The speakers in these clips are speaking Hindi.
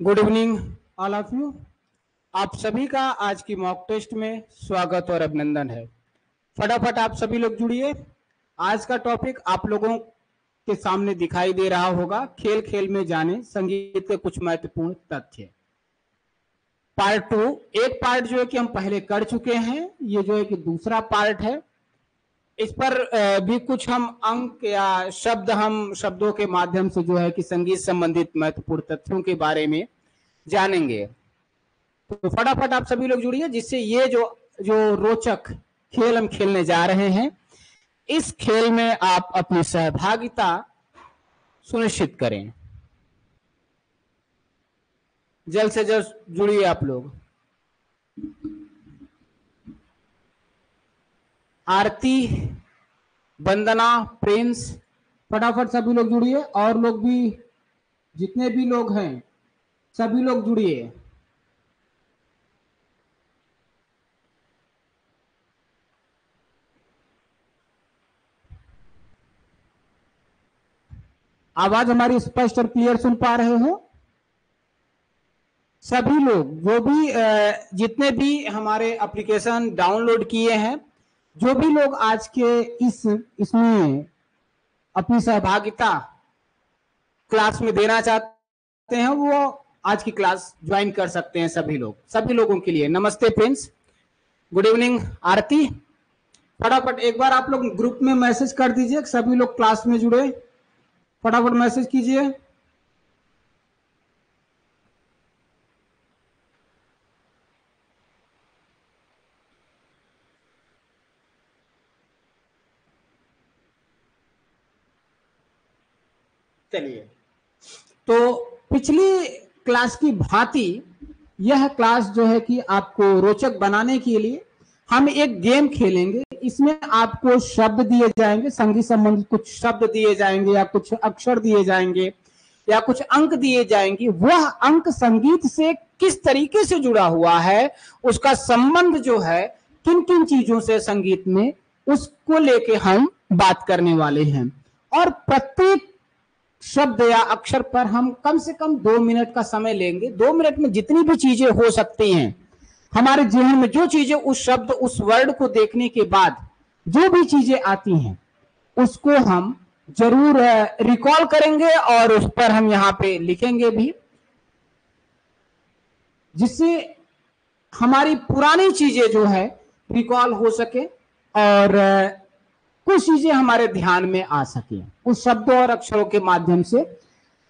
Good evening all of you. आप सभी का आज की मॉक टेस्ट में स्वागत और अभिनंदन है। फटाफट आप सभी लोग जुड़िए। आज का टॉपिक आप लोगों के सामने दिखाई दे रहा होगा, खेल खेल में जाने संगीत के कुछ महत्वपूर्ण तथ्य। पार्ट 2, एक पार्ट जो है कि हम पहले कर चुके हैं, ये जो है कि दूसरा पार्ट है। इस पर भी कुछ हम अंक या हम शब्दों के माध्यम से जो है कि संगीत संबंधित महत्वपूर्ण तथ्यों के बारे में जानेंगे। तो फटाफट आप सभी लोग जुड़िए, जिससे ये जो रोचक खेल हम खेलने जा रहे हैं, इस खेल में आप अपनी सहभागिता सुनिश्चित करें। जल्द से जल्द जुड़िए आप लोग। आरती, वंदना, प्रिंस, फटाफट सभी लोग जुड़िए। और लोग भी, जितने भी लोग हैं सभी लोग जुड़िए। आवाज हमारी स्पष्ट और क्लियर सुन पा रहे हो सभी लोग? जो भी जितने भी हमारे एप्लीकेशन डाउनलोड किए हैं, जो भी लोग आज के इसमें अपनी सहभागिता क्लास में देना चाहते हैं, वो आज की क्लास ज्वाइन कर सकते हैं। सभी लोगों के लिए नमस्ते प्रिंस, गुड इवनिंग आरती। फटाफट एक बार आप लोग ग्रुप में मैसेज कर दीजिए, सभी लोग क्लास में जुड़े। फटाफट मैसेज कीजिए। चलिए, तो पिछली क्लास की भांति यह क्लास जो है कि आपको रोचक बनाने के लिए हम एक गेम खेलेंगे। इसमें आपको शब्द दिए जाएंगे, संगीत संबंधित कुछ शब्द दिए जाएंगे या कुछ अक्षर दिए जाएंगे या कुछ अंक दिए जाएंगे। वह अंक संगीत से किस तरीके से जुड़ा हुआ है, उसका संबंध जो है किन किन चीजों से संगीत में, उसको लेके हम बात करने वाले हैं। और प्रत्येक शब्द या अक्षर पर हम कम से कम 2 मिनट का समय लेंगे। 2 मिनट में जितनी भी चीजें हो सकती हैं हमारे जीवन में, जो चीजें उस शब्द उस वर्ड को देखने के बाद जो भी चीजें आती हैं, उसको हम जरूर रिकॉल करेंगे और उस पर हम यहाँ पे लिखेंगे भी, जिससे हमारी पुरानी चीजें जो है रिकॉल हो सके और कुछ चीजें हमारे ध्यान में आ सके उस शब्दों और अक्षरों के माध्यम से।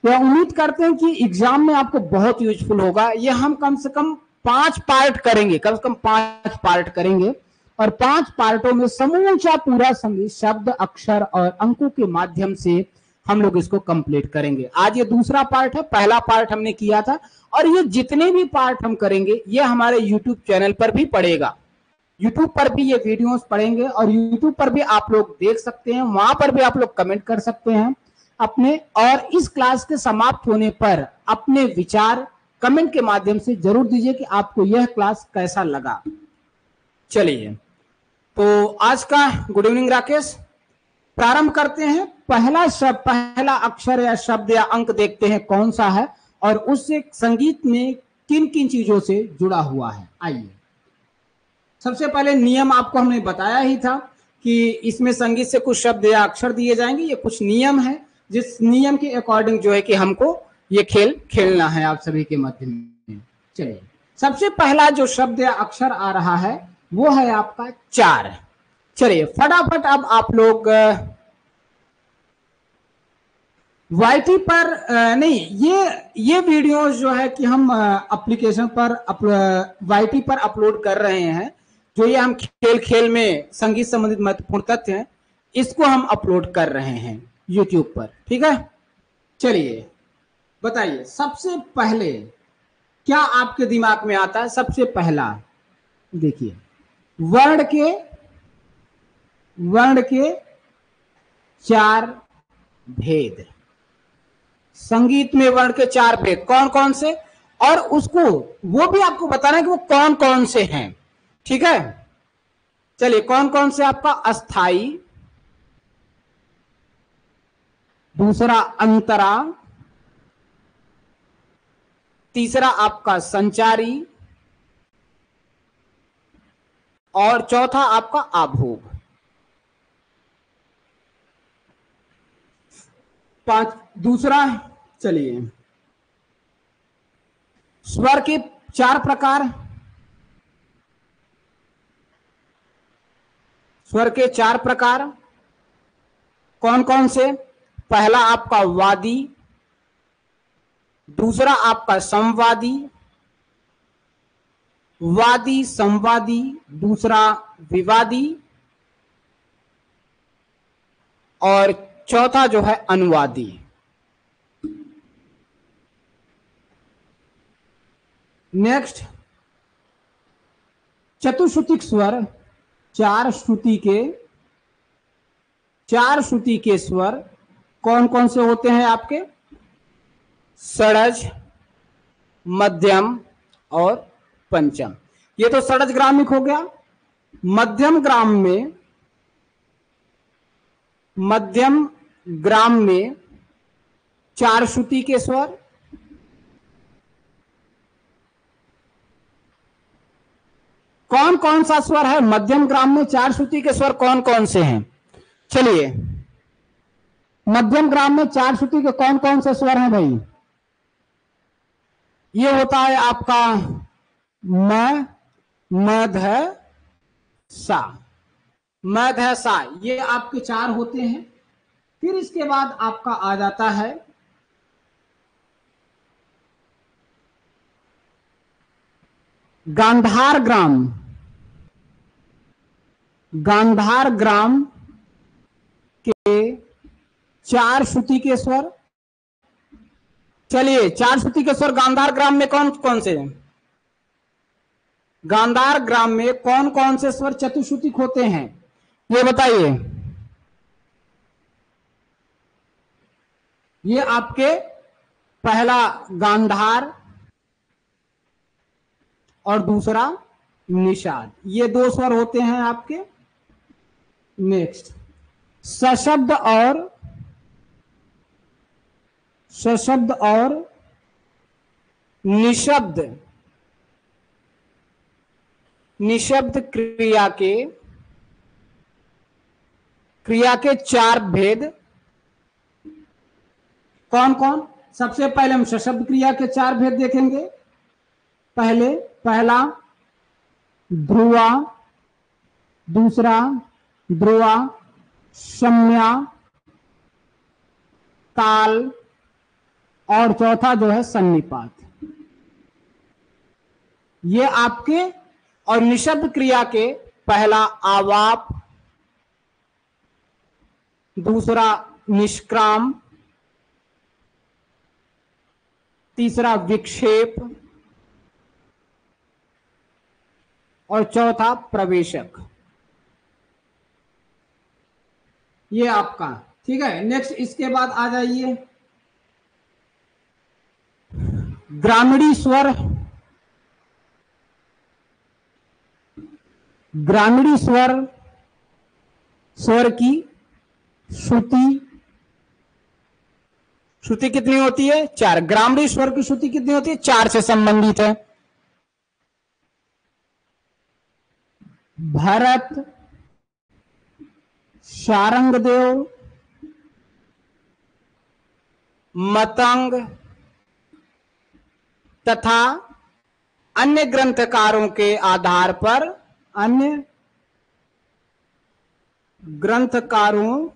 तो उम्मीद करते हैं कि एग्जाम में आपको बहुत यूजफुल होगा। ये हम कम से कम 5 पार्ट करेंगे, कम से कम 5 पार्ट करेंगे और 5 पार्टों में समूचा पूरा संगीत शब्द, अक्षर और अंकों के माध्यम से हम लोग इसको कंप्लीट करेंगे। आज ये दूसरा पार्ट है, पहला पार्ट हमने किया था और ये जितने भी पार्ट हम करेंगे ये हमारे यूट्यूब चैनल पर भी पड़ेगा। यूट्यूब पर भी ये वीडियोस पड़ेंगे और यूट्यूब पर भी आप लोग देख सकते हैं, वहां पर भी आप लोग कमेंट कर सकते हैं अपने। और इस क्लास के समाप्त होने पर अपने विचार कमेंट के माध्यम से जरूर दीजिए कि आपको यह क्लास कैसा लगा। चलिए, तो आज का गुड इवनिंग राकेश, प्रारंभ करते हैं। पहला शब्द, पहला अक्षर या शब्द या अंक देखते हैं कौन सा है और उससे संगीत में किन किन चीजों से जुड़ा हुआ है। आइए, सबसे पहले नियम आपको हमने बताया ही था कि इसमें संगीत से कुछ शब्द या अक्षर दिए जाएंगे। ये कुछ नियम है, जिस नियम के अकॉर्डिंग जो है कि हमको ये खेल खेलना है आप सभी के मध्य में। चलिए, सबसे पहला जो शब्द या अक्षर आ रहा है वो है आपका 4। चलिए फटाफट अब आप लोग वाईटी पर नहीं, ये वीडियो जो है कि हम एप्लीकेशन पर वाईटी पर अपलोड कर रहे हैं। जो ये हम खेल खेल में संगीत संबंधित महत्वपूर्ण तथ्य हैं, इसको हम अपलोड कर रहे हैं यूट्यूब पर, ठीक है। चलिए बताइए, सबसे पहले क्या आपके दिमाग में आता है? सबसे पहला देखिए, वर्ण के 4 भेद। संगीत में वर्ण के 4 भेद कौन कौन से, और उसको वो भी आपको बताना है कि वो कौन कौन से हैं, ठीक है। चलिए, कौन कौन से? आपका अस्थाई, दूसरा अंतरा, तीसरा आपका संचारी, और चौथा आपका आभोग। दूसरा, चलिए, स्वर के 4 प्रकार। स्वर के 4 प्रकार कौन कौन से? पहला आपका वादी, दूसरा आपका संवादी, वादी संवादी, दूसरा विवादी, और चौथा जो है अनुवादी। नेक्स्ट, चतुश्रुतिक स्वर, 4 श्रुति के स्वर कौन कौन से होते हैं आपके? षडज, मध्यम और पंचम। ये तो षडज ग्रामिक हो गया। मध्यम ग्राम में 4 श्रुति के स्वर, कौन कौन सा स्वर है मध्यम ग्राम में? 4 श्रुति के स्वर कौन कौन से हैं? चलिए, मध्यम ग्राम में 4 श्रुति के कौन कौन से स्वर हैं भाई? ये होता है आपका म, मध, सा, मध, सा, ये आपके 4 होते हैं। फिर इसके बाद आपका आ जाता है गांधार ग्राम। गांधार ग्राम के 4 श्रुति के स्वर। चलिए, 4 श्रुति के स्वर गांधार ग्राम में कौन कौन से हैं? गांधार ग्राम में कौन कौन से स्वर चतुश्रुतिक होते हैं, ये बताइए। ये आपके पहला गांधार और दूसरा निषाद, ये 2 स्वर होते हैं आपके। नेक्स्ट, सशब्द और निशब्द क्रिया के 4 भेद कौन कौन? सबसे पहले हम सशब्द क्रिया के 4 भेद देखेंगे। पहला ध्रुवा, दूसरा ध्रुवा, सम्या, ताल, और चौथा जो है सन्निपात। ये आपके, और निशब्द क्रिया के पहला आवाप, दूसरा निष्क्राम, तीसरा विक्षेप, और चौथा प्रवेशक। ये आपका ठीक है। नेक्स्ट, इसके बाद आ जाइए ग्रामीणी स्वर। ग्रामीणी स्वर की श्रुति कितनी होती है? 4। ग्रामीणी स्वर की श्रुति कितनी होती है? 4 से संबंधित है। भरत, शारंगदेव, मतंग तथा अन्य ग्रंथकारों के आधार पर, अन्य ग्रंथकारों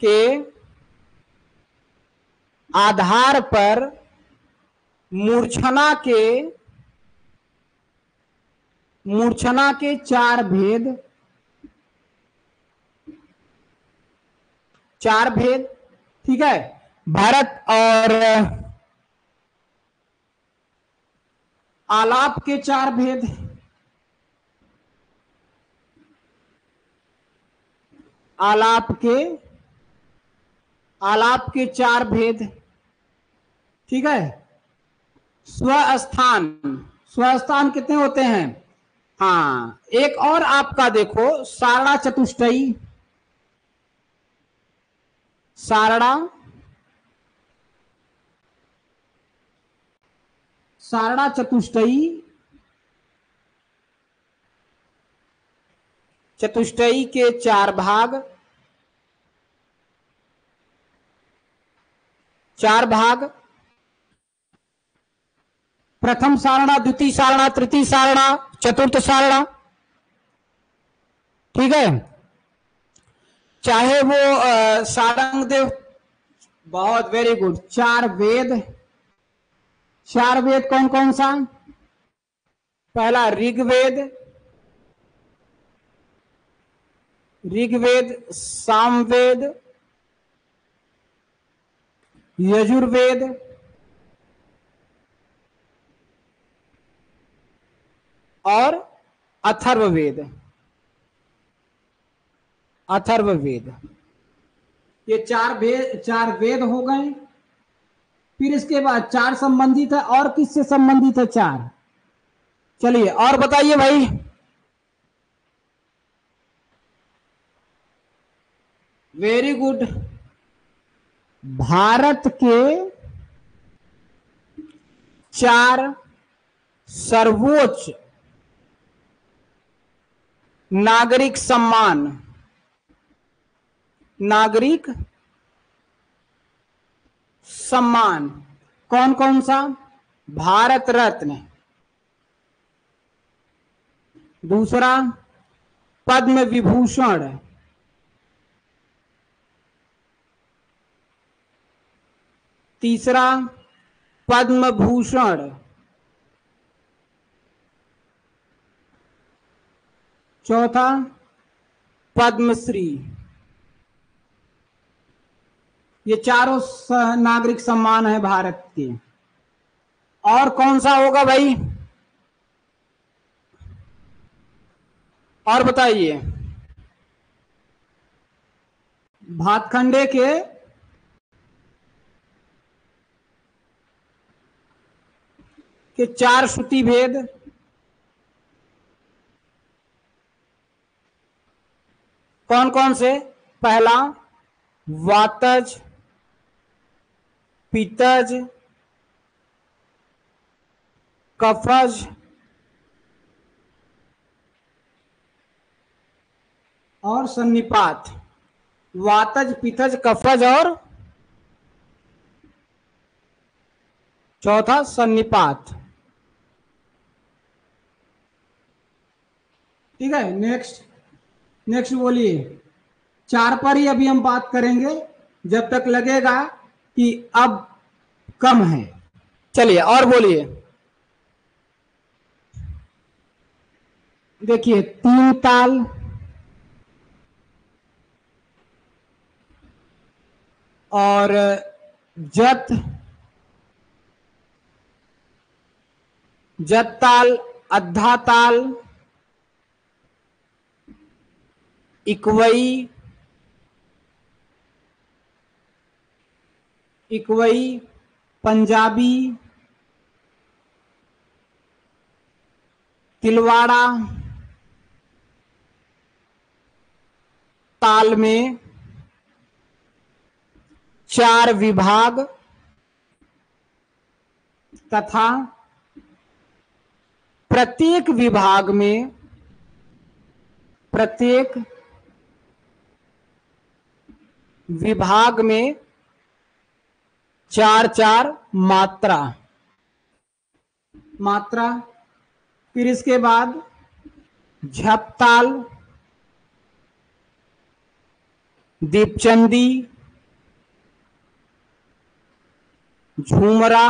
के आधार पर मूर्छना के 4 भेद, 4 भेद, ठीक है। भरत और आलाप के 4 भेद, आलाप के 4 भेद, ठीक है। स्वस्थान कितने होते हैं? हाँ, एक और आपका देखो, सारड़ा चतुष्टयी, सारड़ा सारणा चतुष्टयी, चतुष्टयी के 4 भाग, 4 भाग, प्रथम सारणा, द्वितीय सारणा, तृतीय सारणा, चतुर्थ सारणा। ठीक है, चाहे वो सारंग देव, बहुत वेरी गुड। 4 वेद, 4 वेद कौन कौन सा? पहला ऋग्वेद, ऋग्वेद, सामवेद, यजुर्वेद, और अथर्ववेद, अथर्ववेद। ये 4 वेद हो गए। फिर इसके बाद 4 संबंधित है, और किससे संबंधित है 4? चलिए और बताइए भाई। Very good. भारत के 4 सर्वोच्च नागरिक सम्मान, नागरिक सम्मान कौन कौन सा? भारत रत्न, दूसरा पद्म विभूषण, तीसरा पद्म भूषण, चौथा पद्मश्री। ये चारों नागरिक सम्मान है भारत के। और कौन सा होगा भाई? और बताइए। भातखंडे के 4 श्रुति भेद, कौन कौन से? पहला वातज, पित्तज, कफज और सन्निपात। वातज, पित्तज, कफज और चौथा सन्निपात। ठीक है, नेक्स्ट, नेक्स्ट बोलिए। 4 पर ही अभी हम बात करेंगे, जब तक लगेगा कि अब कम है। चलिए और बोलिए। देखिए, 3 ताल, और जत, जत ताल, अद्धा ताल, इकवई, इकवई, पंजाबी, तिलवाड़ा, ताल में 4 विभाग तथा प्रत्येक विभाग में, प्रत्येक विभाग में 4-4 मात्रा, मात्रा। फिर इसके बाद झपताल, दीपचंदी, झूमरा,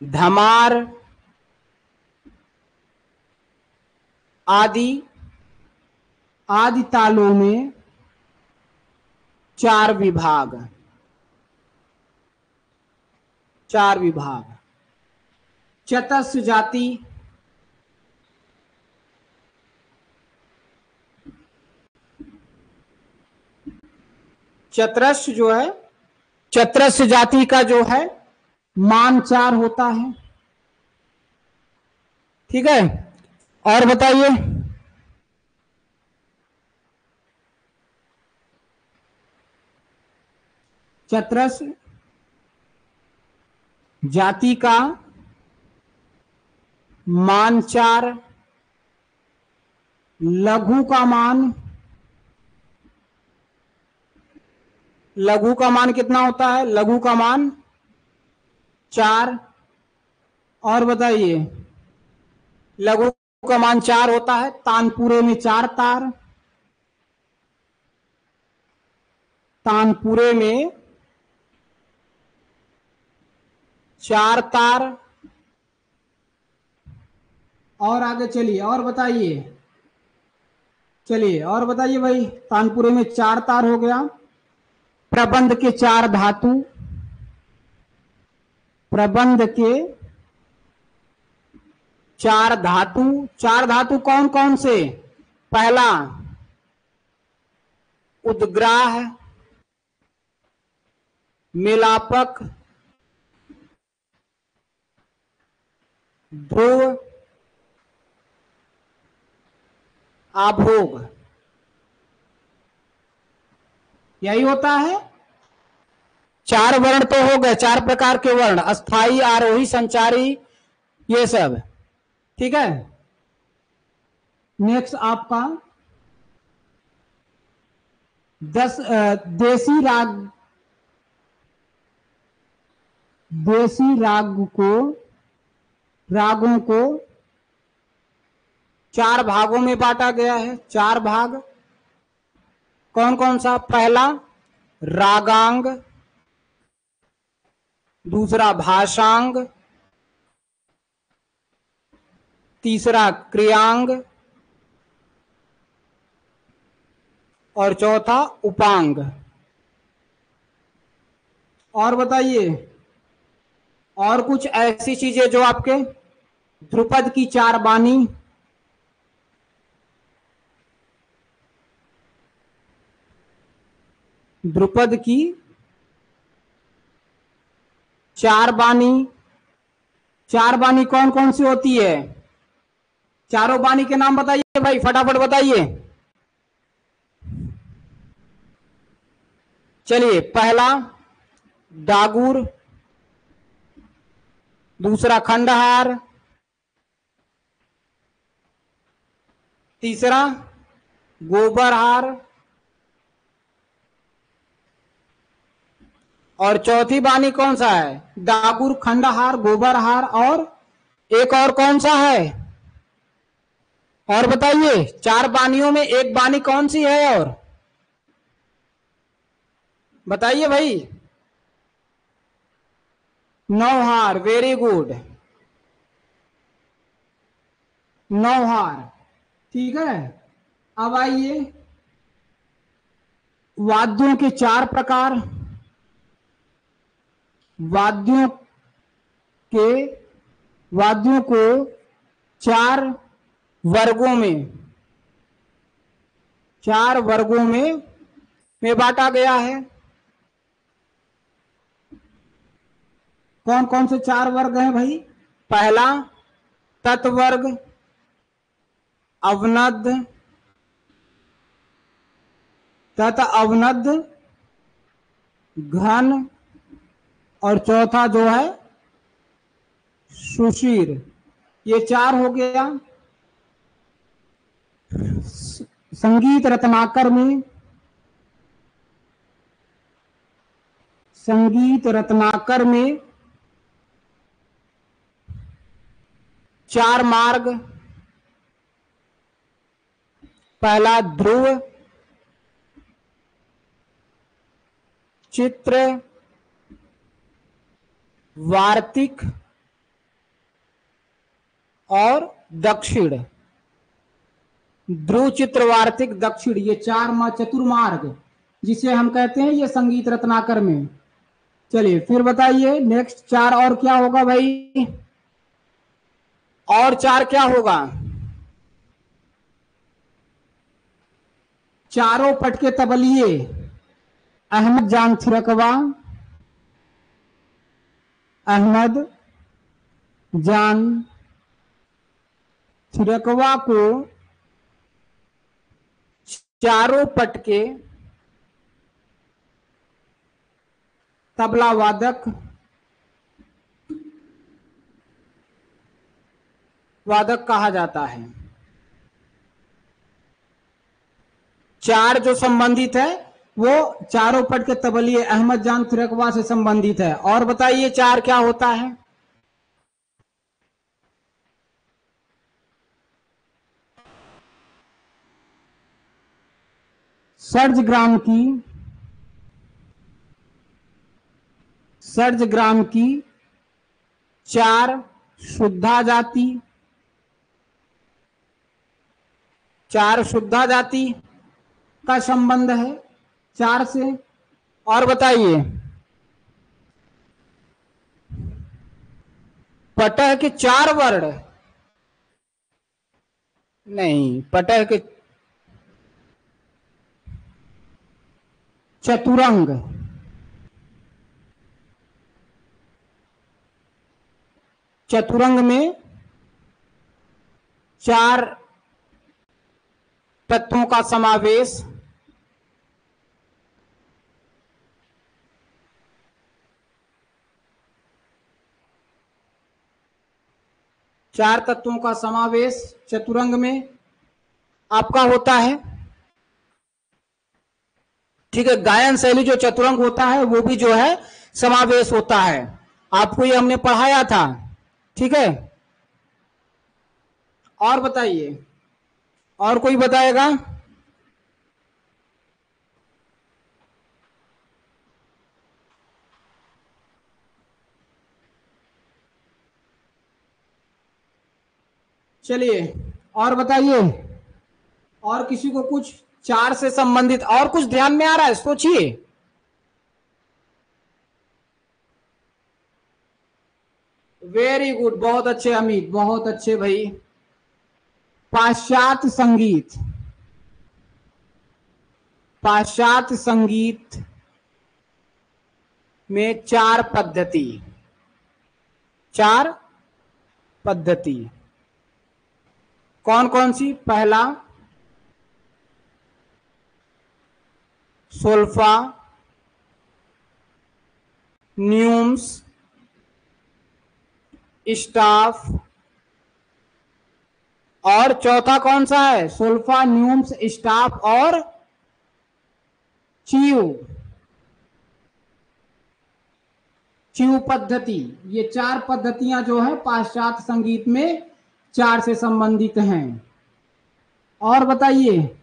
धमार आदि, आदि तालों में 4 विभाग, 4 विभाग। चतस्र जाति, चतरस्र जो है, चतरस्र जाति का जो है मान 4 होता है। ठीक है, और बताइए। चतरस्र जाति का मान 4, लघु का मान, लघु का मान कितना होता है? लघु का मान 4। और बताइए, लघु का मान 4 होता है। तानपुरे में 4 तार, तानपुरे में 4 तार। और आगे चलिए, और बताइए, चलिए और बताइए भाई। तानपुरे में 4 तार हो गया। प्रबंध के 4 धातु, प्रबंध के 4 धातु। 4 धातु कौन कौन से? पहला उद्ग्राह, मेलापक, ध्रुव, आभोग। यही होता है। 4 वर्ण तो हो गए, 4 प्रकार के वर्ण, अस्थाई, आरोही, संचारी, ये सब। ठीक है। नेक्स्ट आपका 10 देसी राग, देसी रागों को 4 भागों में बांटा गया है। 4 भाग कौन कौन सा? पहला रागांग, दूसरा भाषांग, तीसरा क्रियांग और चौथा उपांग। और बताइए, और कुछ ऐसी चीजें जो आपके ध्रुपद की 4 बानी, ध्रुपद की 4 बानी। 4 बानी कौन कौन सी होती है? चारों बानी के नाम बताइए भाई, फटाफट बताइए। चलिए, पहला डागुर, दूसरा खंडहार, तीसरा गोबरहार और चौथी बानी कौन सा है? डागुर, खंडहार, गोबरहार और एक और कौन सा है? और बताइए, 4 बानियों में एक बानी कौन सी है? और बताइए भाई। नौहार, वेरी गुड, नौहार। ठीक है। अब आइए, वाद्यों के 4 प्रकार। वाद्यों के, वाद्यों को 4 वर्गों में, 4 वर्गों में बांटा गया है। कौन कौन से 4 वर्ग हैं भाई? पहला तत्वर्ग, अवनद, तत अवनद, घन और चौथा जो है सुशीर। ये 4 हो गया। संगीत रत्नाकर में, संगीत रत्नाकर में 4 मार्ग। पहला ध्रुव, चित्र, वार्तिक और दक्षिण। ध्रुव, चित्र, वार्तिक, दक्षिण, ये 4 चतुर्मार्ग जिसे हम कहते हैं, ये संगीत रत्नाकर में। चलिए फिर बताइए, नेक्स्ट 4 और क्या होगा भाई? और 4 क्या होगा? चारों पट के तबलिए, अहमद जान थिरकवा, अहमद जान थिरकवा को चारों पट के तबला वादक वादक कहा जाता है। चार जो संबंधित है वो चारों पट के तबलिए अहमद जान तुरकवा से संबंधित है। और बताइए चार क्या होता है? सर्ज ग्राम की चार शुद्धा जाति, चार शुद्धा जाति का संबंध है चार से। और बताइए पटह के चार वर्ण, नहीं, पटह के चतुरंग, चतुरंग में चार तत्वों का समावेश, चार तत्वों का समावेश चतुरंग में आपका होता है। ठीक है, गायन शैली जो चतुरंग होता है वो भी जो है समावेश होता है। आपको ये हमने पढ़ाया था। ठीक है, और बताइए, और कोई बताएगा? चलिए और बताइए, और किसी को कुछ चार से संबंधित और कुछ ध्यान में आ रहा है? सोचिए। वेरी गुड, बहुत अच्छे अमित, बहुत अच्छे भाई। पाश्चात्य संगीत, पाश्चात्य संगीत में चार पद्धति, चार पद्धति कौन कौन सी? पहला सोल्फा, न्यूम्स, स्टाफ, और चौथा कौन सा है? सोल्फा, न्यूम्स, स्टाफ और च्यू, च्यू पद्धति। ये चार पद्धतियां जो है पाश्चात्य संगीत में चार से संबंधित हैं। और बताइए,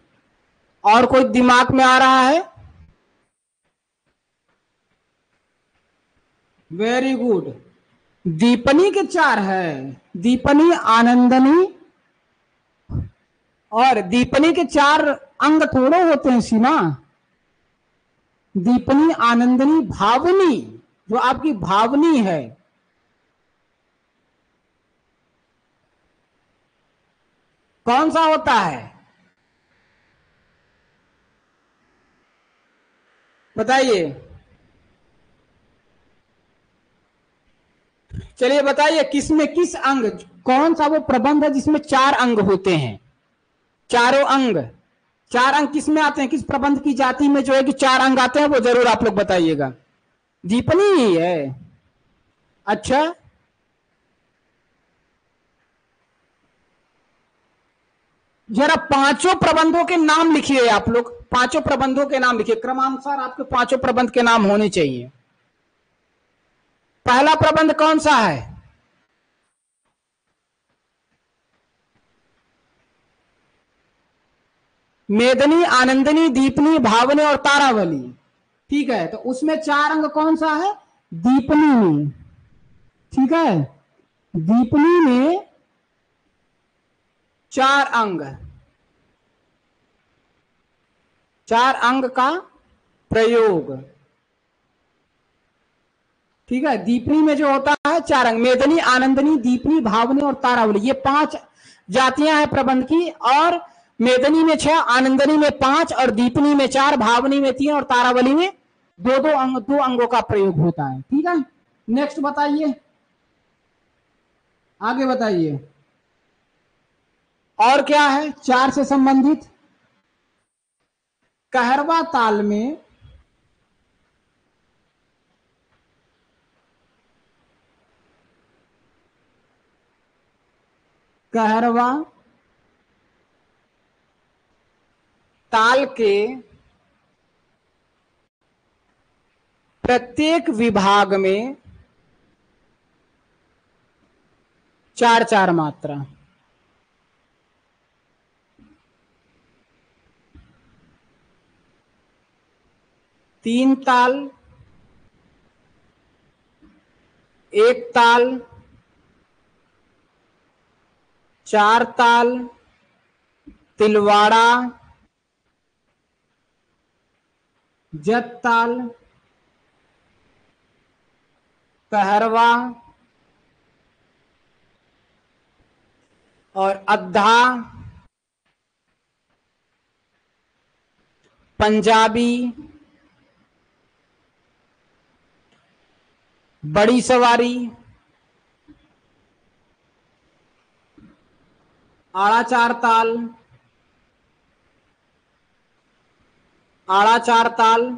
और कोई दिमाग में आ रहा है? वेरी गुड, दीपनी के चार है, दीपनी, आनंदनी, और दीपनी के चार अंग थोड़े होते हैं सीमा। दीपनी, आनंदनी, भावनी, जो आपकी भावनी है, कौन सा होता है? बताइए। चलिए बताइए, किसमें किस अंग, कौन सा वो प्रबंध है जिसमें चार अंग होते हैं? चारों अंग, चार अंग किस में आते हैं? किस प्रबंध की जाति में जो है कि चार अंग आते हैं? वो जरूर आप लोग बताइएगा। दीपनी ही है। अच्छा, जरा पांचों प्रबंधों के नाम लिखिए आप लोग, पांचों प्रबंधों के नाम लिखिए, क्रमानुसार आपके पांचों प्रबंध के नाम होने चाहिए। पहला प्रबंध कौन सा है? मेदनी, आनंदनी, दीपनी, भावनी और तारावली। ठीक है, तो उसमें चार अंग कौन सा है? दीपनी में। ठीक है, दीपनी में चार अंग, चार अंग का प्रयोग। ठीक है, दीपनी में जो होता है चार अंग, मेदनी, आनंदनी, दीपनी, भावनी और तारावली, ये पांच जातियां हैं प्रबंध की। और मेदनी में छह, आनंदनी में पांच, और दीपनी में चार, भावनी में तीन और तारावली में दो दो अंग, दो अंगों का प्रयोग होता है। ठीक है, नेक्स्ट बताइए, आगे बताइए, और क्या है चार से संबंधित? कहरवा ताल में कहरवा ताल के प्रत्येक विभाग में 4-4 मात्रा। तीन ताल, एक ताल, 4 ताल, तिलवाड़ा, जत ताल, कहरवा और अद्धा, पंजाबी, बड़ी सवारी, आड़ा 4 ताल, आड़ा 4 ताल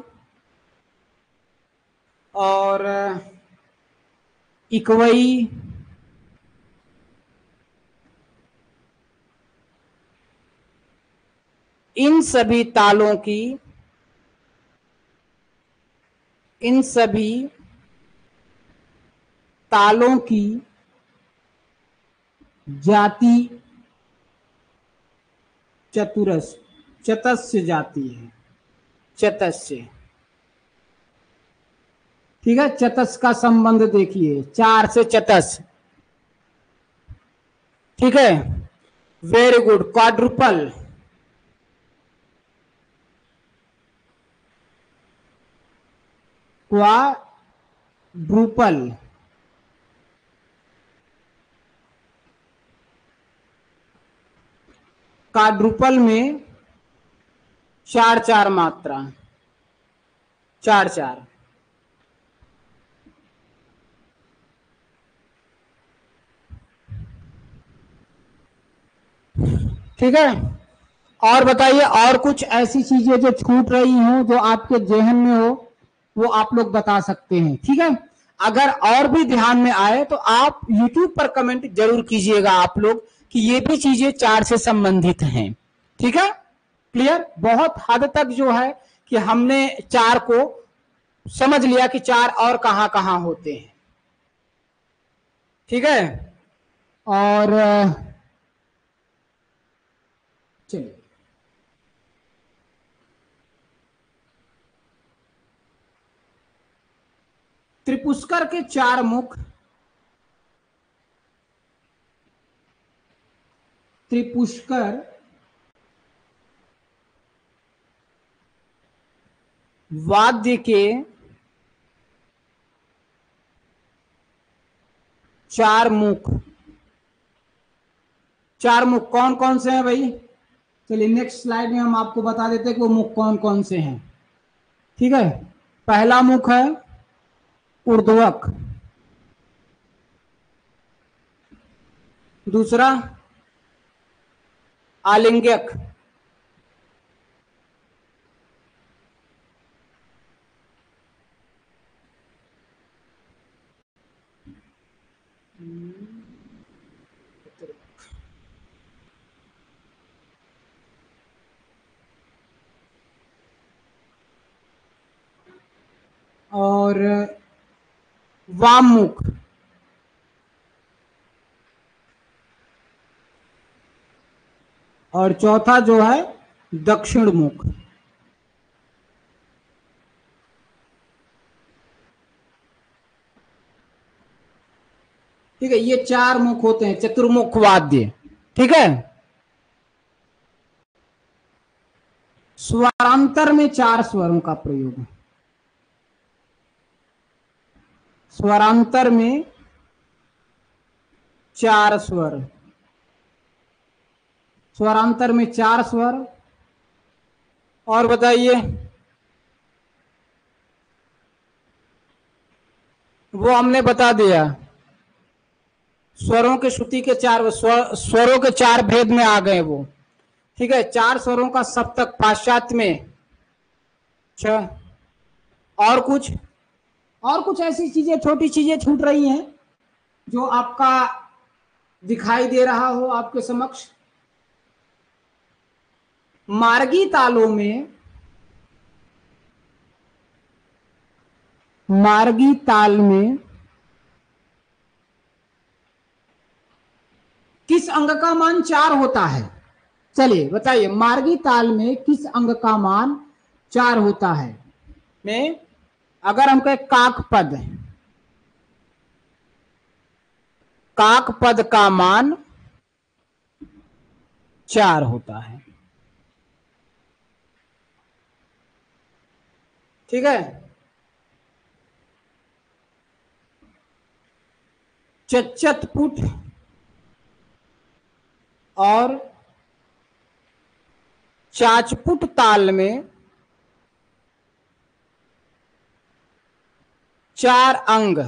और इकवई, इन सभी तालों की जाति चतस्य जाति है। चतस्य, ठीक है। चतस का संबंध देखिए, 4 से चतस, ठीक है। Very good. Quadruple, quadruple, quadruple में 4-4 मात्रा, 4-4। ठीक है। और बताइए, और कुछ ऐसी चीजें जो छूट रही हो, जो आपके जेहन में हो, वो आप लोग बता सकते हैं। ठीक है। अगर और भी ध्यान में आए तो आप YouTube पर कमेंट जरूर कीजिएगा आप लोग कि ये भी चीजें 4 से संबंधित हैं। ठीक है। क्लियर। बहुत हद तक जो है कि हमने 4 को समझ लिया कि 4 और कहां कहां होते हैं। ठीक है। और चलिए, त्रिपुष्कर के 4 मुख, त्रिपुष्कर वाद्य के 4 मुख, 4 मुख कौन कौन से हैं भाई? चलिए नेक्स्ट स्लाइड में हम आपको बता देते हैं कि वो मुख कौन कौन से हैं। ठीक है। पहला मुख है ऊर्ध्वक, दूसरा आलिंग्यक, और वाम मुख, और चौथा जो है दक्षिण मुख। ठीक है। ये 4 मुख होते हैं, चतुर्मुख वाद्य। ठीक है। स्वरांतर में 4 स्वरों का प्रयोग, स्वरांतर में 4 स्वर, स्वरांतर में 4 स्वर। और बताइए, वो हमने बता दिया। स्वरों के श्रुति के 4 स्वरों के 4 भेद में आ गए वो। ठीक है। 4 स्वरों का सप्तक पाश्चात्य में 6। और कुछ ऐसी चीजें, छोटी चीजें छूट रही हैं जो आपका दिखाई दे रहा हो आपके समक्ष। मार्गी तालों में, मार्गी ताल में किस अंग का मान 4 होता है? चलिए बताइए, मार्गी ताल में किस अंग का मान 4 होता है? में अगर हम कहें काक पद, काक पद का मान 4 होता है। ठीक है। चचतपुट और चाचपुट ताल में 4 अंग,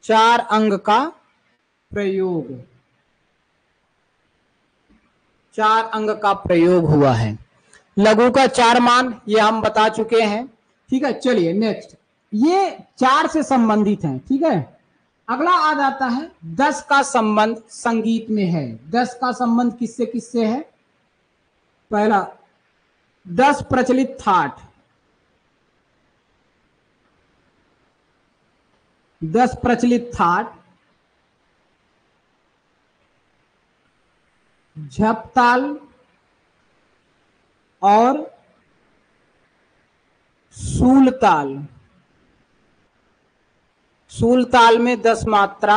4 अंग का प्रयोग, 4 अंग का प्रयोग हुआ है। लघु का 4 मान ये हम बता चुके हैं। ठीक है, चलिए नेक्स्ट, ये 4 से संबंधित है। ठीक है, अगला आ जाता है 10 का संबंध संगीत में है। 10 का संबंध किससे किससे है? पहला 10 प्रचलित थाट, 10 प्रचलित थाट, झपताल और सूलताल। सूलताल में 10 मात्रा,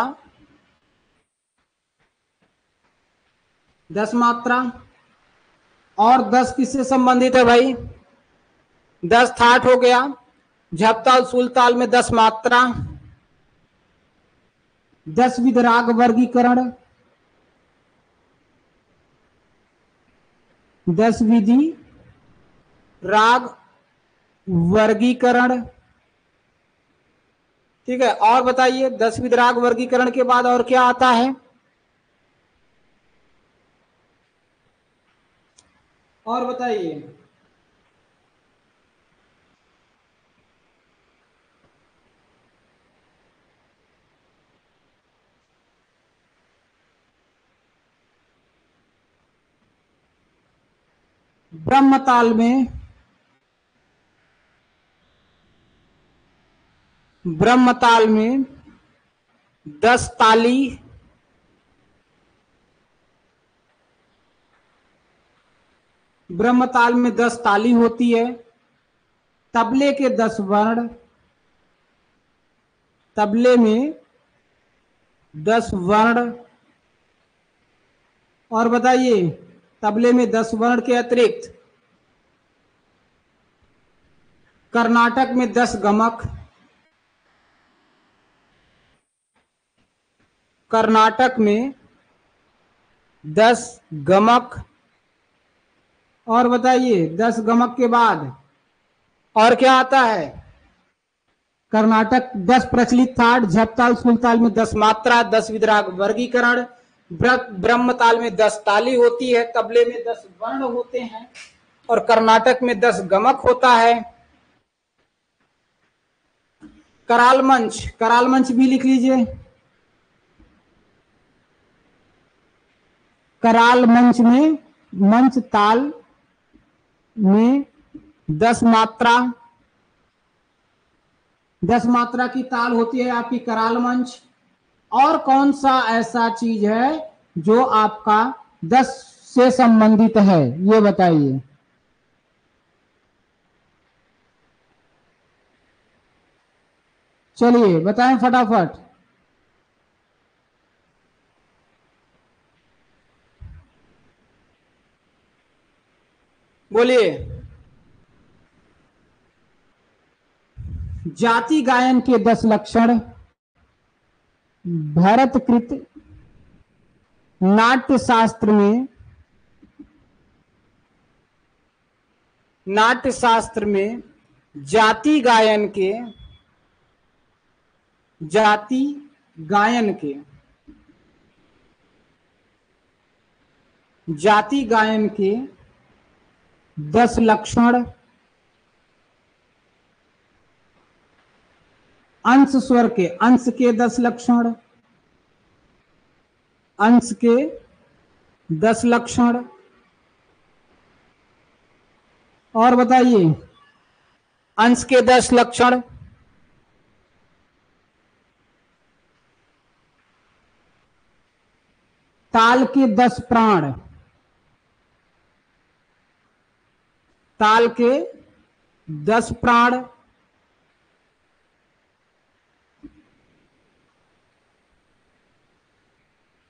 10 मात्रा, और 10 किससे संबंधित है भाई? 10 थाट हो गया, झपताल सूलताल में 10 मात्रा, 10 विधराग वर्गीकरण, 10 विधि राग वर्गीकरण। ठीक है, और बताइए 10 विधराग वर्गीकरण के बाद और क्या आता है? और बताइए। ब्रह्मताल में, ब्रह्मताल में 10 ताली, ब्रह्मताल में 10 ताली होती है। तबले के 10 वर्ण, तबले में 10 वर्ण। और बताइए, तबले में 10 वर्ण के अतिरिक्त कर्नाटक में 10 गमक, कर्नाटक में 10 गमक। और बताइए 10 गमक के बाद और क्या आता है? कर्नाटक 10 प्रचलित थाट, झपताल सूलताल में 10 मात्रा, 10 विधराग वर्गीकरण, ब्रह्मताल में 10 ताली होती है, तबले में 10 वर्ण होते हैं, और कर्नाटक में 10 गमक होता है। कराल मंच, कराल मंच भी लिख लीजिए। कराल मंच में, मंच ताल में 10 मात्रा, 10 मात्रा की ताल होती है आपकी कराल मंच। और कौन सा ऐसा चीज है जो आपका 10 से संबंधित है, ये बताइए। चलिए बताएं फटाफट। बोलिए। जाति गायन के 10 लक्षण, भरतकृत नाट्य शास्त्र में, नाट्य शास्त्र में जाति गायन के, जाति गायन के, जाति गायन के 10 लक्षण, अंश स्वर के, अंश के 10 लक्षण, अंश के 10 लक्षण। और बताइए अंश के 10 लक्षण। ताल के 10 प्राण। ताल के 10 प्राण।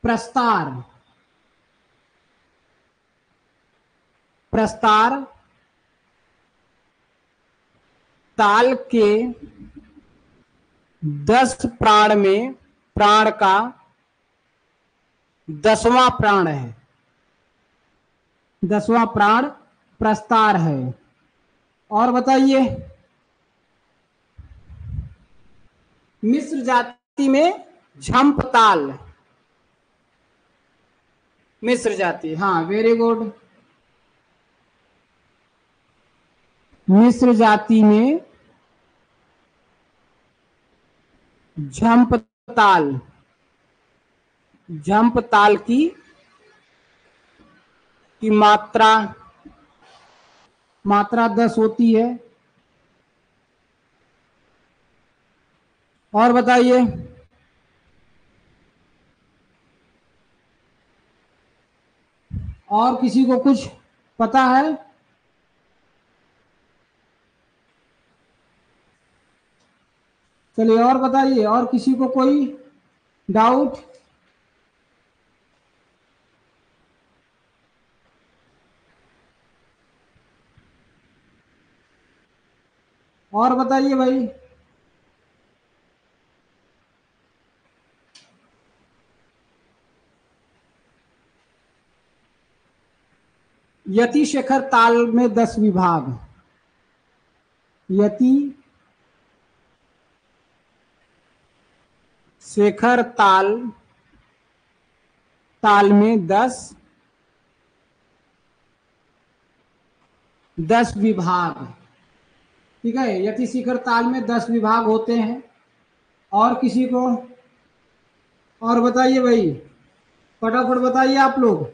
प्रस्तार। प्रस्तार ताल के 10 प्राण में प्राण का 10वां प्राण है। 10वां प्राण प्रस्तार है। और बताइए मिश्र जाति में झंप ताल। मिश्र जाति, हाँ वेरी गुड। मिश्र जाति में झंप ताल। झंप ताल की मात्रा 10 होती है। और बताइए और किसी को कुछ पता है? चलिए और बताइए, और किसी को कोई डाउट? और बताइए भाई। यति शेखर ताल में 10 विभाग। यति शेखर ताल में 10 विभाग। ठीक है, यति शिखर ताल में 10 विभाग होते हैं। और किसी को और बताइए भाई, फटाफट बताइए आप लोग।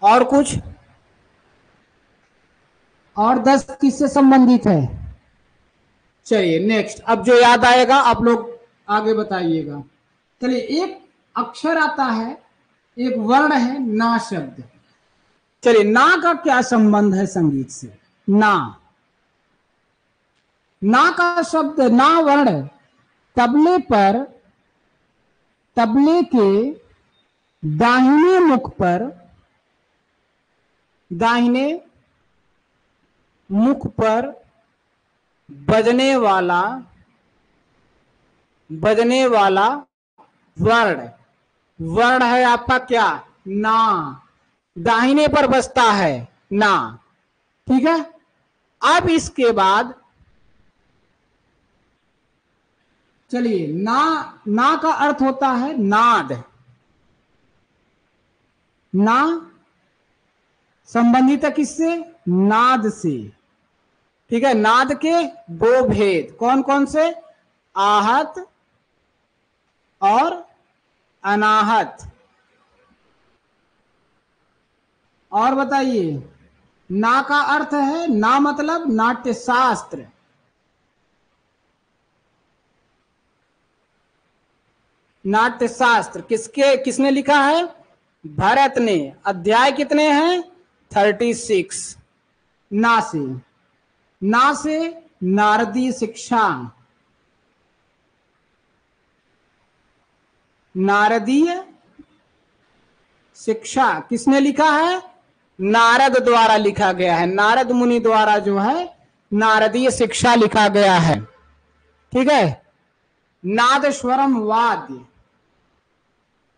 और कुछ? और 10 किससे संबंधित है? चलिए नेक्स्ट, अब जो याद आएगा आप लोग आगे बताइएगा। चलिए एक अक्षर आता है, एक वर्ण है ना शब्द। चलिए ना का क्या संबंध है संगीत से? ना का शब्द, ना वर्ण तबले के दाहिने मुख पर बजने वाला वर्ण है आपका क्या? ना। दाहिने पर बजता है ना। ठीक है, अब इसके बाद चलिए ना का अर्थ होता है नाद। ना संबंधित है किससे? नाद से। ठीक है, नाद के 2 भेद कौन कौन से? आहत और अनाहत। और बताइए ना का अर्थ है, ना मतलब नाट्य शास्त्र। नाट्य शास्त्र किसने लिखा है? भरत ने। अध्याय कितने हैं? 36। ना से नारदीय शिक्षा। नारदीय शिक्षा किसने लिखा है? नारद द्वारा लिखा गया है। नारद मुनि द्वारा जो है नारदीय शिक्षा लिखा गया है। ठीक है, नादस्वरम वाद्य।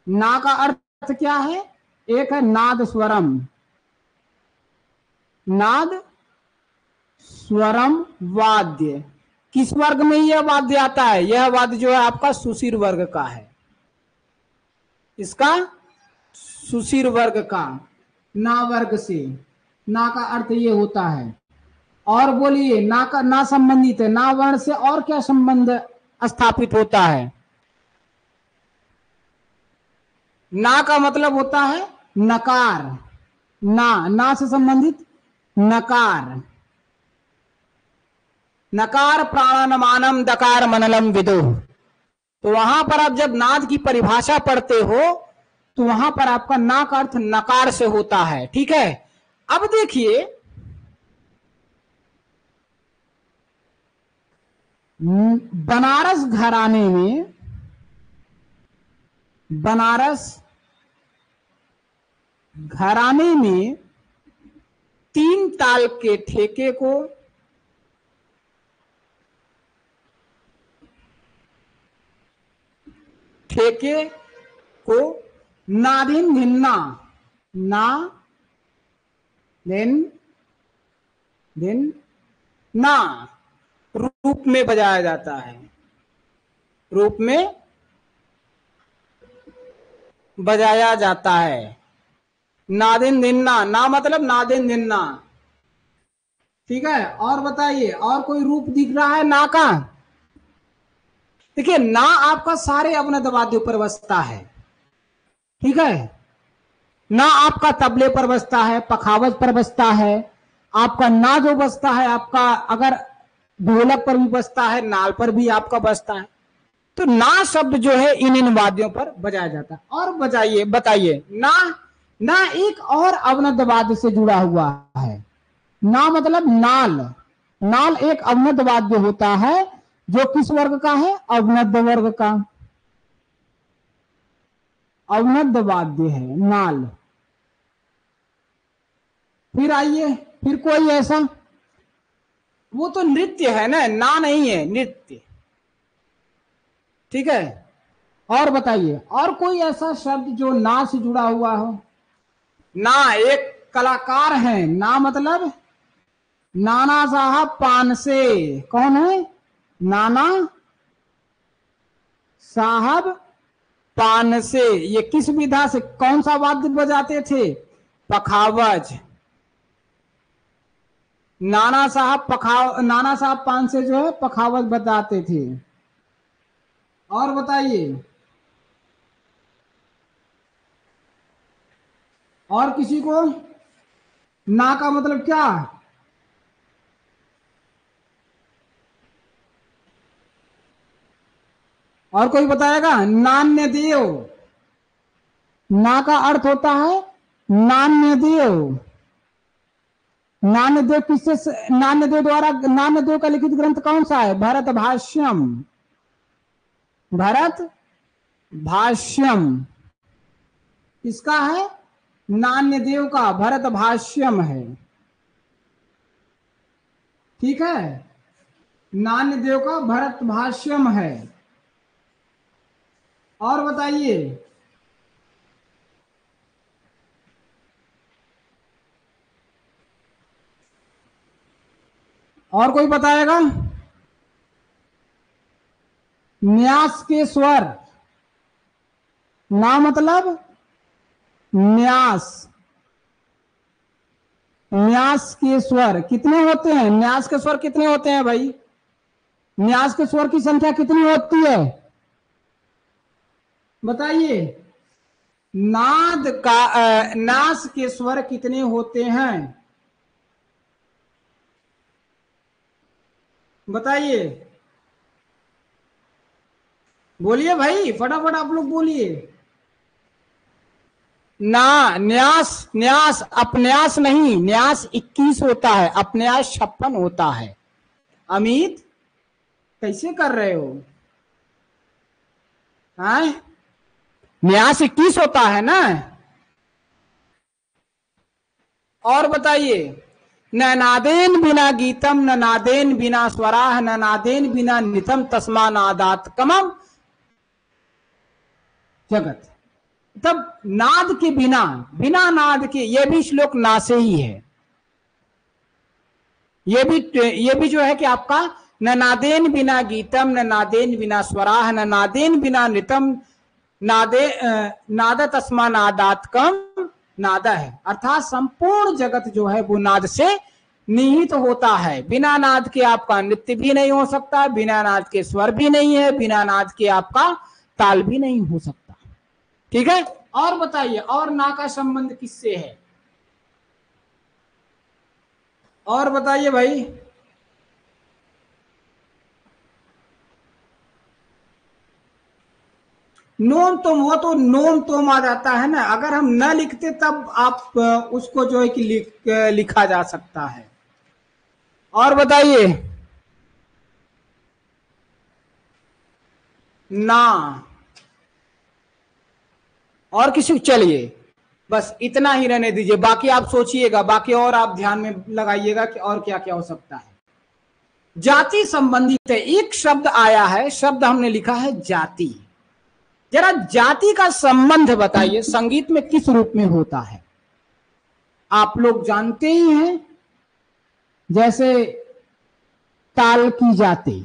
ना का अर्थ क्या है? एक है नाद स्वरम। नाद स्वरम वाद्य। किस वर्ग में यह वाद्य आता है? यह वाद्य जो है आपका सुशिर वर्ग का है। इसका सुशिर वर्ग का, ना वर्ग से। ना का अर्थ ये होता है। और बोलिए ना संबंधित है, ना वर्ण से और क्या संबंध स्थापित होता है। ना का मतलब होता है नकार, ना से संबंधित नकार। नकार प्राणानमानम दकार मनलम विदो। तो वहां पर आप जब नाद की परिभाषा पढ़ते हो तो वहां पर आपका ना का अर्थ नकार से होता है। ठीक है, अब देखिए बनारस घराने में, बनारस घराने में 3 ताल के ठेके को नादिन भिन्ना, ना दिन ना रूप में बजाया जाता है, रूप में बजाया जाता है। नादिन दिन्ना, ना मतलब नादिन दिन्ना। ठीक है, और बताइए और कोई रूप दिख रहा है ना का? देखिए ना आपका सारे अवनद वाद्यों पर बसता है। ठीक है, ना आपका तबले पर बसता है, पखावज पर बसता है, आपका ना जो बसता है आपका अगर ढोलक पर भी बसता है, नाल पर भी आपका बसता है। तो ना शब्द जो है इन वाद्यों पर बजाया जाता है। और बताइए ना एक और अवनद वाद्य से जुड़ा हुआ है। ना मतलब नाल, नाल एक अवनद वाद्य होता है जो किस वर्ग का है? अवनद वर्ग का अवनद वाद्य है नाल। फिर आइए, फिर कोई ऐसा, वो तो नृत्य है ना नहीं है, नृत्य। ठीक है, और बताइए और कोई ऐसा शब्द जो ना से जुड़ा हुआ हो? ना एक कलाकार है, ना मतलब नाना साहब पानसे। कौन है? नाना साहब पानसे। ये किस विधा से, कौन सा वाद्य बजाते थे? पखावज। नाना साहब पानसे जो है पखावज बताते थे। और बताइए और किसी को? ना का मतलब क्या? और कोई बताएगा? नान्य देव। ना का अर्थ होता है नान्य देव। नान्य देव किससे, नान्य देव द्वारा, नान्य देव का लिखित ग्रंथ कौन सा है? भरत भाष्यम। भरत भाष्यम किसका है? नान्य देव का भरत भाष्यम है। ठीक है, नान्य देव का भरत भाष्यम है। और बताइए और कोई बताएगा? न्यास के स्वर। ना मतलब न्यास, न्यास के स्वर कितने होते हैं? न्यास के स्वर कितने होते हैं भाई? न्यास के स्वर की संख्या कितनी होती है बताइए? नाद का नास के स्वर कितने होते हैं बताइए? बोलिए भाई, फटाफट आप लोग बोलिए। ना न्यास, न्यास अपन्यास नहीं, न्यास 21 होता है, अपन्यास 56 होता है। अमित कैसे कर रहे हो? हाँ, न्यास 21 होता है ना। और बताइए, न नादेन बिना गीतम, न नादेन बिना स्वराह, न नादेन बिना नितम, तस्मा नादात कमम जगत। तब नाद के बिना, बिना नाद के, ये भी श्लोक ना से ही है। ये भी जो है कि आपका न नादेन बिना गीतम, न नादेन बिना स्वराह, न नादेन बिना नितम, नाद तस्मा नादात कम नादा है। अर्थात संपूर्ण जगत जो है वो नाद से निहित होता है। बिना नाद के आपका नृत्य भी नहीं हो सकता, बिना नाद के स्वर भी नहीं है, बिना नाद के आपका ताल भी नहीं हो सकता। ठीक है, और बताइए, और ना का संबंध किससे है? और बताइए भाई। नोम तोम, वो तो नोम तोम आ जाता है ना, अगर हम न लिखते तब आप उसको जो है कि लिखा जा सकता है। और बताइए। ना। और किसी, चलिए बस इतना ही रहने दीजिए, बाकी आप सोचिएगा, बाकी और आप ध्यान में लगाइएगा कि और क्या क्या हो सकता है। जाति संबंधित है, एक शब्द आया है, शब्द हमने लिखा है जाति। जरा जाति का संबंध बताइए संगीत में किस रूप में होता है? आप लोग जानते ही हैं, जैसे ताल की जाति,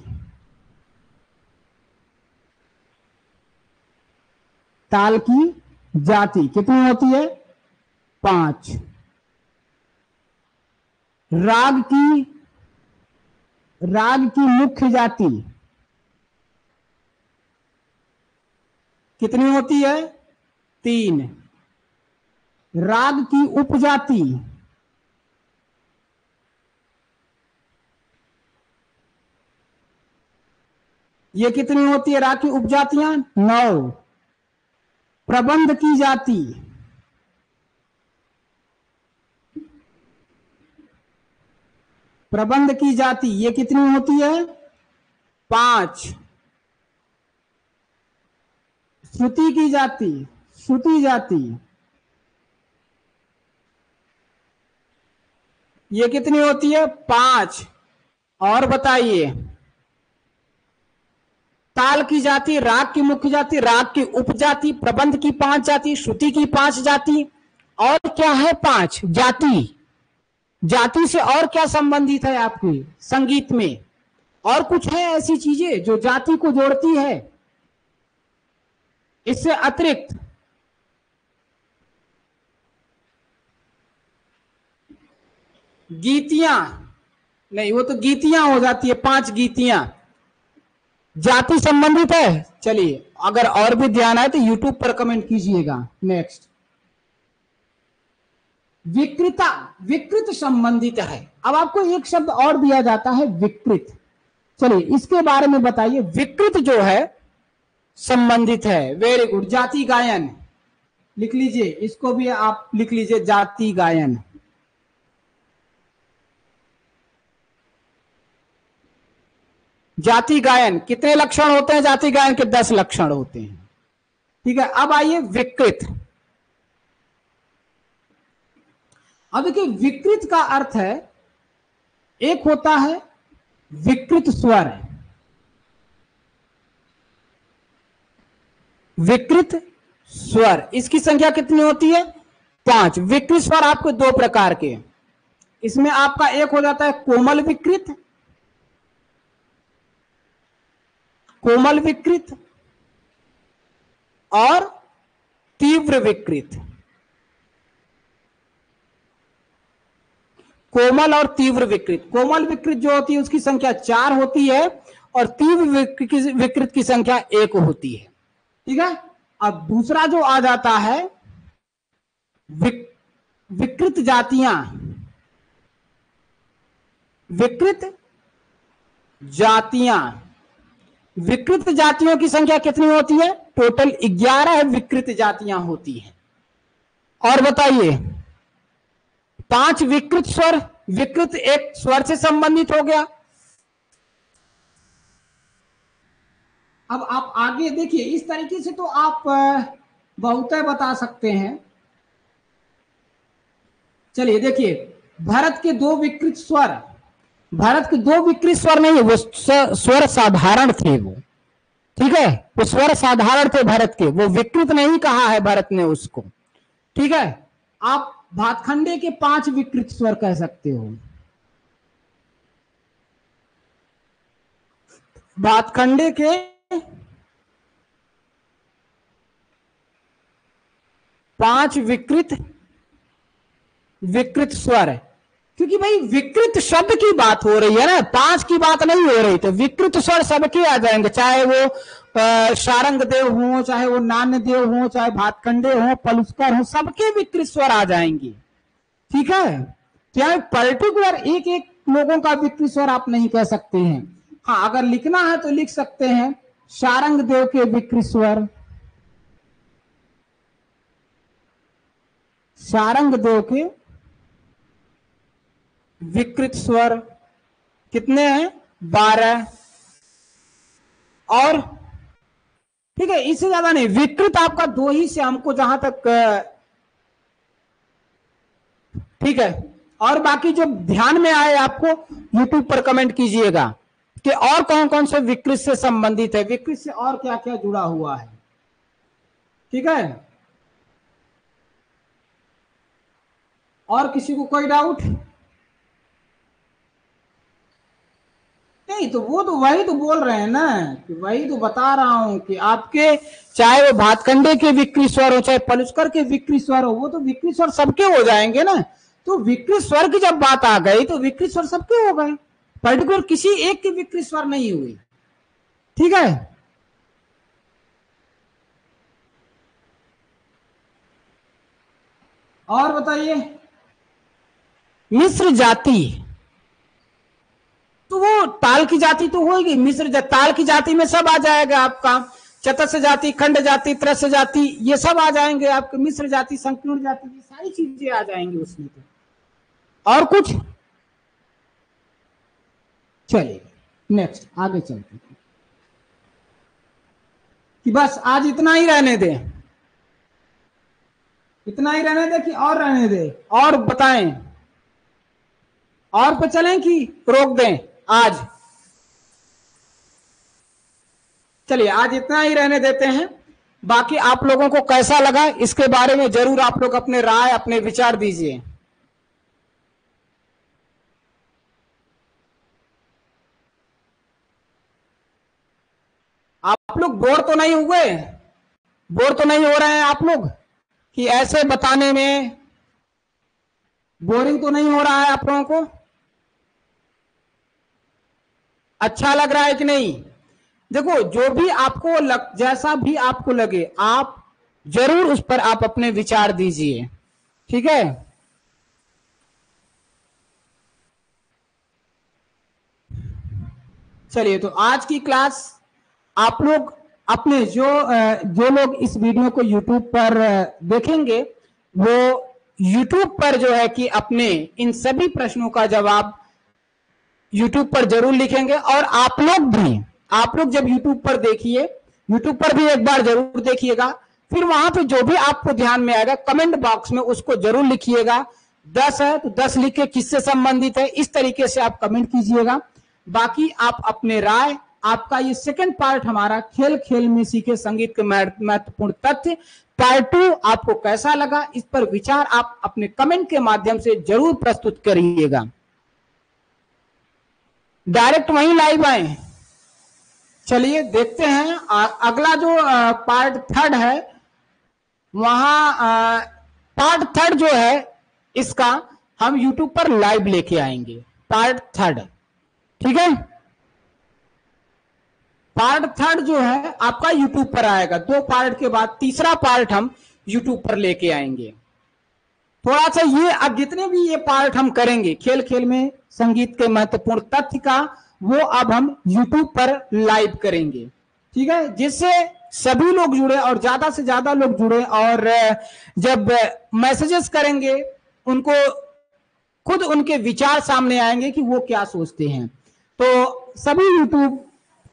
ताल की जाति कितनी होती है? 5। राग की मुख्य जाति कितनी होती है? 3। राग की उपजाति ये कितनी होती है? राग की उपजातियां 9। प्रबंध की जाति ये कितनी होती है? 5। श्रुति जाति ये कितनी होती है? 5। और बताइए, ताल की जाति, राग की मुख्य जाति, राग की उपजाति, प्रबंध की 5 जाति, श्रुति की 5 जाति, और क्या है? 5 जाति। जाति से और क्या संबंधित है आपकी संगीत में? और कुछ है ऐसी चीजें जो जाति को जोड़ती है इससे अतिरिक्त? गीतियां नहीं, वो तो गीतियां हो जाती है, 5 गीतियां। जाति संबंधित है? चलिए, अगर और भी ध्यान आए तो यूट्यूब पर कमेंट कीजिएगा। नेक्स्ट, विकृता, विकृत संबंधित है। अब आपको एक शब्द और दिया जाता है, विकृत। चलिए इसके बारे में बताइए। विकृत जो है संबंधित है, वेरी गुड, जाति गायन लिख लीजिए, इसको भी आप लिख लीजिए, जाति गायन। जाति गायन कितने लक्षण होते हैं? जाति गायन के 10 लक्षण होते हैं। ठीक है, अब आइए विकृत। अब देखिए, विकृत का अर्थ है, एक होता है विकृत स्वर, विकृत स्वर, इसकी संख्या कितनी होती है? 5। विकृत स्वर आपको 2 प्रकार के, इसमें आपका एक हो जाता है कोमल विकृत, कोमल विकृत और तीव्र विकृत। कोमल और तीव्र विकृत। कोमल विकृत जो होती है उसकी संख्या 4 होती है और तीव्र विकृत की संख्या 1 होती है। ठीक है, अब दूसरा जो आ जाता है विकृत जातियां, विकृत जातियां, विकृत जातियों की संख्या कितनी होती है? टोटल 11 विकृत जातियां होती हैं। और बताइए, 5 विकृत स्वर, विकृत एक स्वर से संबंधित हो गया। अब आप आगे देखिए, इस तरीके से तो आप बहुत बता सकते हैं। चलिए देखिए, भरत के 2 विकृत स्वर, भरत के 2 विकृत स्वर नहीं, वो स्वर साधारण थे वो। ठीक है, वो स्वर साधारण थे भरत के, वो विकृत नहीं कहा है भरत ने उसको। ठीक है, आप भातखंडे के 5 विकृत स्वर कह सकते हो। भातखंडे के 5 विकृत स्वर क्योंकि भाई विकृत शब्द की बात हो रही है ना, 5 की बात नहीं हो रही, तो विकृत स्वर सबके आ जाएंगे, चाहे वो शारंग देव हो, चाहे वो नान्य देव हो, चाहे भातखंडे हो, पलुस्कर हो, सबके विकृत स्वर आ जाएंगे। ठीक है, क्या पर्टिकुलर एक एक लोगों का विकृत स्वर आप नहीं कह सकते हैं। हाँ, अगर लिखना है तो लिख सकते हैं शारंग देव के विकृत स्वर, शारंग देव के विकृत स्वर कितने हैं? 12। और ठीक है, इससे ज्यादा नहीं, विकृत आपका 2 ही से हमको जहां तक ठीक है। और बाकी जो ध्यान में आए आपको YouTube पर कमेंट कीजिएगा कि और कौन कौन से विकृत से संबंधित है, विकृत से और क्या क्या जुड़ा हुआ है। ठीक है, और किसी को कोई डाउट नहीं? तो वो तो वही तो बोल रहे हैं ना, कि वही तो बता रहा हूं कि आपके चाहे वो भातखंडे के विकृत स्वर हो, चाहे पलुस्कर के विकृत स्वर हो, वो तो विकृत स्वर सबके हो जाएंगे ना। तो विकृत स्वर की जब बात आ गई तो विकृत स्वर सबके हो गए, पर्टिकुलर किसी एक के विकृत स्वर नहीं हुई। ठीक है, और बताइए। मिश्र जाति, तो वो ताल की जाति तो होगी, मिश्र ताल की जाति में सब आ जाएगा आपका, चतुर्थ जाति, खंड जाति, त्रस जाति, ये सब आ जाएंगे आपके। मिश्र जाति, संकीर्ण जाति, ये सारी चीजें आ जाएंगी उसमें। तो और कुछ? चलिए नेक्स्ट आगे चलते हैं, कि बस आज इतना ही रहने दे, इतना ही रहने दे कि और रहने दे, और बताएं, और पे चलें कि रोक दें आज? चलिए आज इतना ही रहने देते हैं। बाकी आप लोगों को कैसा लगा इसके बारे में जरूर आप लोग अपने राय, अपने विचार दीजिए। आप लोग बोर तो नहीं हुए? बोर तो नहीं हो रहे हैं आप लोग कि ऐसे बताने में बोरिंग तो नहीं हो रहा है आप लोगों को? अच्छा लग रहा है कि नहीं? देखो, जो भी आपको जैसा भी आपको लगे आप जरूर उस पर आप अपने विचार दीजिए। ठीक है, चलिए तो आज की क्लास आप लोग अपने जो लोग इस वीडियो को YouTube पर देखेंगे, वो YouTube पर जो है कि अपने इन सभी प्रश्नों का जवाब YouTube पर जरूर लिखेंगे। और आप लोग जब YouTube पर देखिए, YouTube पर भी एक बार जरूर देखिएगा, फिर वहां पे जो भी आपको ध्यान में आएगा कमेंट बॉक्स में उसको जरूर लिखिएगा। 10 है तो 10 लिख के किससे संबंधित है, इस तरीके से आप कमेंट कीजिएगा। बाकी आप अपने राय, आपका ये सेकंड पार्ट हमारा खेल खेल में सीखे संगीत के महत्वपूर्ण तथ्य पार्ट 2 आपको कैसा लगा, इस पर विचार आप अपने कमेंट के माध्यम से जरूर प्रस्तुत करिएगा। डायरेक्ट वहीं लाइव आए। चलिए देखते हैं अगला जो पार्ट 3 है, वहां पार्ट 3 जो है इसका हम YouTube पर लाइव लेके आएंगे, पार्ट 3। ठीक है, पार्ट 3 जो है आपका YouTube पर आएगा। 2 पार्ट के बाद तीसरा पार्ट हम YouTube पर लेके आएंगे। थोड़ा सा ये अब जितने भी ये पार्ट हम करेंगे खेल खेल में संगीत के महत्वपूर्ण तथ्य का, वो अब हम YouTube पर लाइव करेंगे। ठीक है, जिससे सभी लोग जुड़े और ज्यादा से ज्यादा लोग जुड़े, और जब मैसेजेस करेंगे उनको खुद उनके विचार सामने आएंगे कि वो क्या सोचते हैं। तो सभी YouTube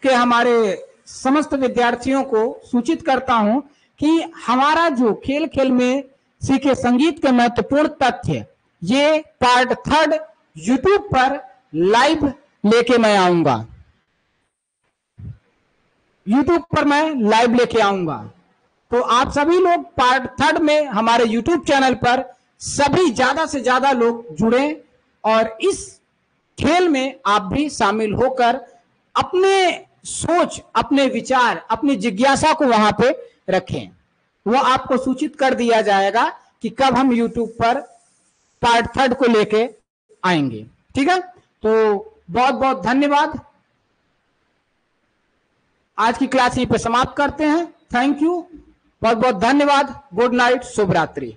के हमारे समस्त विद्यार्थियों को सूचित करता हूं कि हमारा जो खेल खेल में सीखे संगीत के महत्वपूर्ण तथ्य, ये पार्ट 3 YouTube पर लाइव लेके मैं आऊंगा। YouTube पर मैं लाइव लेके आऊंगा। तो आप सभी लोग पार्ट 3 में हमारे YouTube चैनल पर सभी ज्यादा से ज्यादा लोग जुड़े और इस खेल में आप भी शामिल होकर अपने सोच, अपने विचार, अपनी जिज्ञासा को वहां पे रखें। वो आपको सूचित कर दिया जाएगा कि कब हम YouTube पर पार्ट 3 को लेके आएंगे। ठीक है, तो बहुत बहुत धन्यवाद। आज की क्लास यहीं पे समाप्त करते हैं। थैंक यू, बहुत बहुत धन्यवाद। गुड नाइट, शुभ रात्रि।